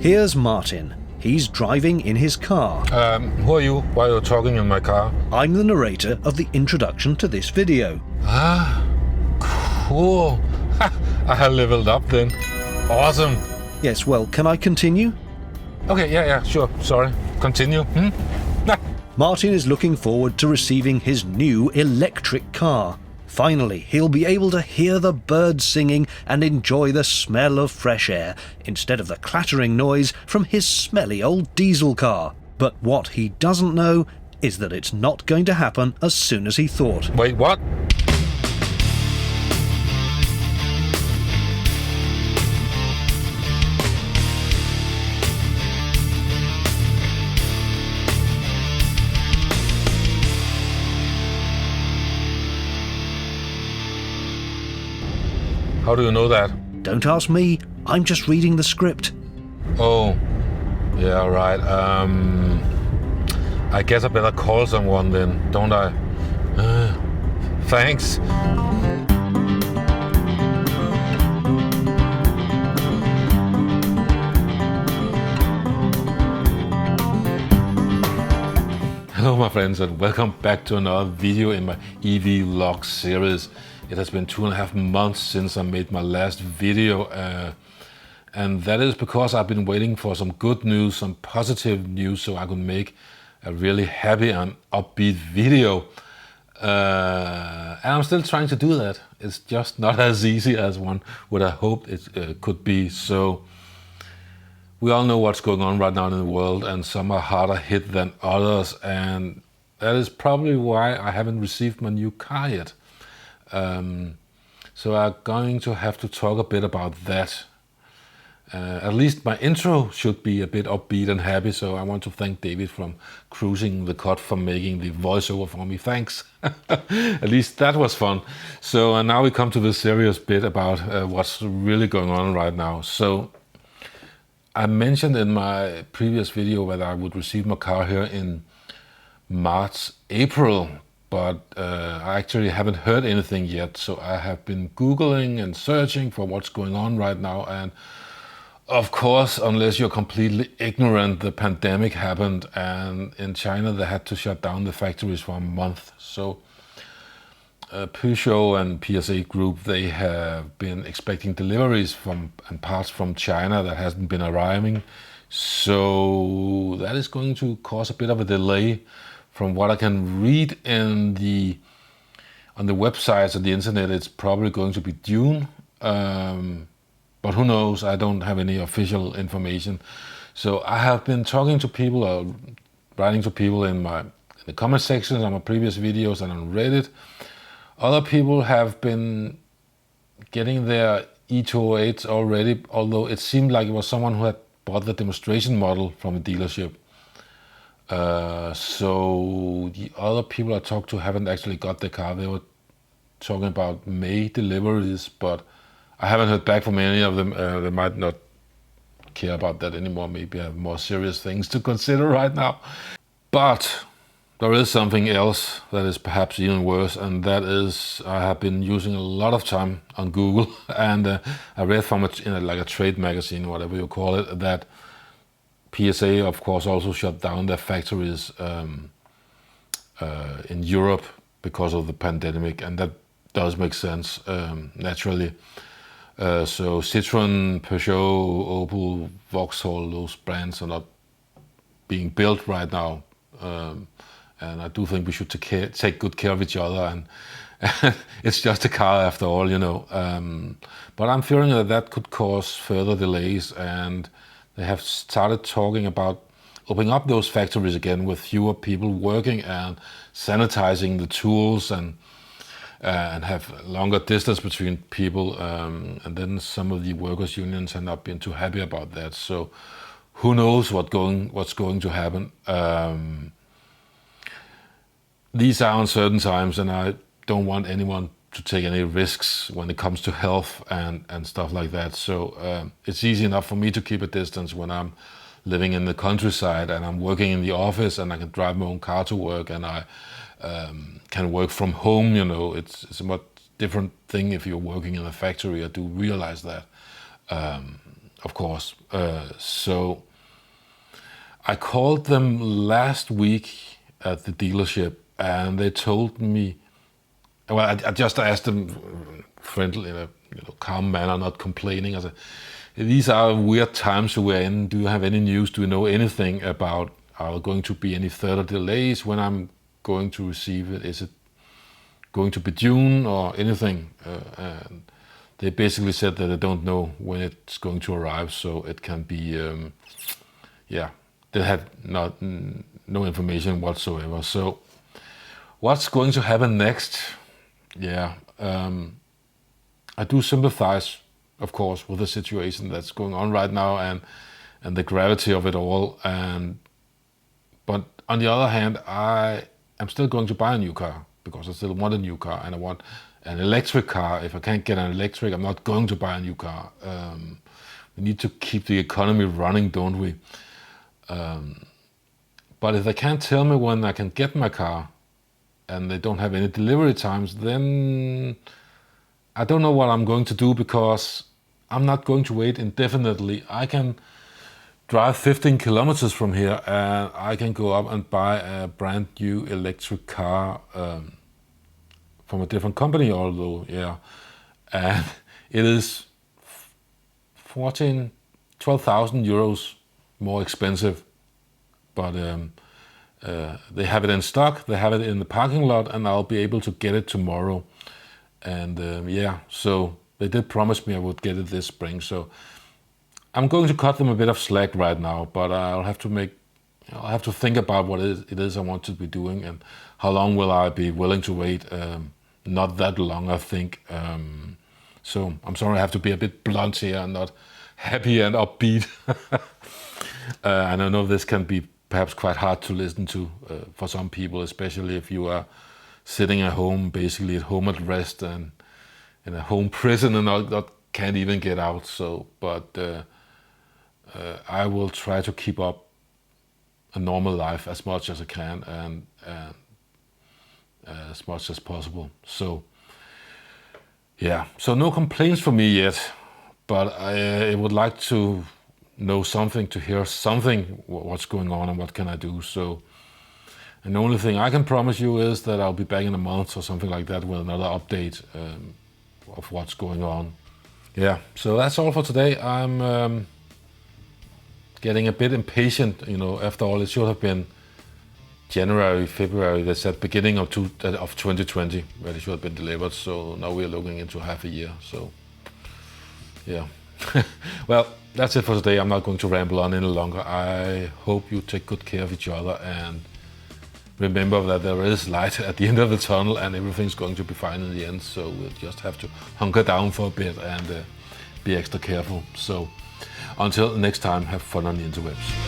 Here's Martin. He's driving in his car. Who are you? Why are you talking in my car? I'm the narrator of the introduction to this video. Ah, cool. I have leveled up then. Awesome. Yes, well, can I continue? Okay, yeah, sure. Sorry. Continue. Martin is looking forward to receiving his new electric car. Finally, he'll be able to hear the birds singing and enjoy the smell of fresh air instead of the clattering noise from his smelly old diesel car. But what he doesn't know is that it's not going to happen as soon as he thought. Wait, what? How do you know that? Don't ask me, I'm just reading the script. Oh, yeah, right. I guess I better call someone then, don't I? Thanks. Hello my friends, and welcome back to another video in my EV vlog series. It has been 2.5 months since I made my last video, and that is because I've been waiting for some good news, some positive news, so I could make a really happy and upbeat video. And I'm still trying to do that. It's just not as easy as one would have hoped it could be. So we all know what's going on right now in the world, and some are harder hit than others, and that is probably why I haven't received my new car yet. So I'm going to have to talk a bit about that. At least my intro should be a bit upbeat and happy, so I want to thank David from Cruising the Cut for making the voiceover for me. Thanks. At least that was fun. So now we come to the serious bit about what's really going on right now. So I mentioned in my previous video that I would receive my car here in March, April. But I actually haven't heard anything yet, so I have been Googling and searching for what's going on right now. And of course, unless you're completely ignorant, the pandemic happened, and in China they had to shut down the factories for a month. So Peugeot and PSA Group, they have been expecting deliveries and parts from China that hasn't been arriving. So that is going to cause a bit of a delay. From what I can read on the websites and the internet, it's probably going to be June. But who knows? I don't have any official information. So I have been talking to people or writing to people in the comment sections on my previous videos and on Reddit. Other people have been getting their E208s already, although it seemed like it was someone who had bought the demonstration model from a dealership. So the other people I talked to haven't actually got the car. They were talking about May deliveries, but I haven't heard back from any of them. They might not care about that anymore. Maybe I have more serious things to consider right now. But there is something else that is perhaps even worse, and that is I have been using a lot of time on Google, and I read from it in like a trade magazine, whatever you call it, that PSA, of course, also shut down their factories in Europe because of the pandemic, and that does make sense, naturally. So Citroën, Peugeot, Opel, Vauxhall, those brands are not being built right now. And I do think we should take good care of each other, and it's just a car after all, you know. But I'm fearing that could cause further delays, and they have started talking about opening up those factories again with fewer people working and sanitizing the tools and have longer distance between people. And then some of the workers' unions have not been too happy about that. So who knows what's going to happen. These are uncertain times, and I don't want anyone to take any risks when it comes to health and stuff like that. So it's easy enough for me to keep a distance when I'm living in the countryside and I'm working in the office and I can drive my own car to work and I can work from home. You know, it's a much different thing if you're working in a factory. I do realize that. of course. So I called them last week at the dealership, and they told me, well, I just asked them friendly, in a calm manner, not complaining. I said, these are weird times we're in. Do you have any news? Do you know anything about, are there going to be any further delays when I'm going to receive it? Is it going to be June or anything? And they basically said that they don't know when it's going to arrive, so it can be, they had no information whatsoever. So what's going to happen next? I do sympathize, of course, with the situation that's going on right now and the gravity of it all. But on the other hand, I am still going to buy a new car because I still want a new car, and I want an electric car. If I can't get an electric, I'm not going to buy a new car. We need to keep the economy running, don't we? But if they can't tell me when I can get my car, and they don't have any delivery times, then I don't know what I'm going to do, because I'm not going to wait indefinitely. I can drive 15 kilometers from here and I can go up and buy a brand new electric car from a different company, although, and it is 12,000 euros more expensive, but they have it in stock, they have it in the parking lot, and I'll be able to get it tomorrow. And so they did promise me I would get it this spring. So I'm going to cut them a bit of slack right now, but I'll have to think about what it is I want to be doing, and how long will I be willing to wait. Not that long, I think. So I'm sorry I have to be a bit blunt here and not happy and upbeat. And I know this can be perhaps quite hard to listen to for some people, especially if you are sitting at home, basically at home at rest and in a home prison and not can't even get out. So, but I will try to keep up a normal life as much as I can and as much as possible. So, so no complaints from me yet, but I would like to know something, to hear something, what's going on and what can I do. So, and the only thing I can promise you is that I'll be back in a month or something like that with another update of what's going on. So that's all for today. I'm getting a bit impatient, after all. It should have been January, February, they said beginning of 2020 where it should have been delivered. So now we're looking into half a year. So well, that's it for today. I'm not going to ramble on any longer. I hope you take good care of each other and remember that there is light at the end of the tunnel and everything's going to be fine in the end. So we'll just have to hunker down for a bit and be extra careful. So until next time, have fun on the interwebs.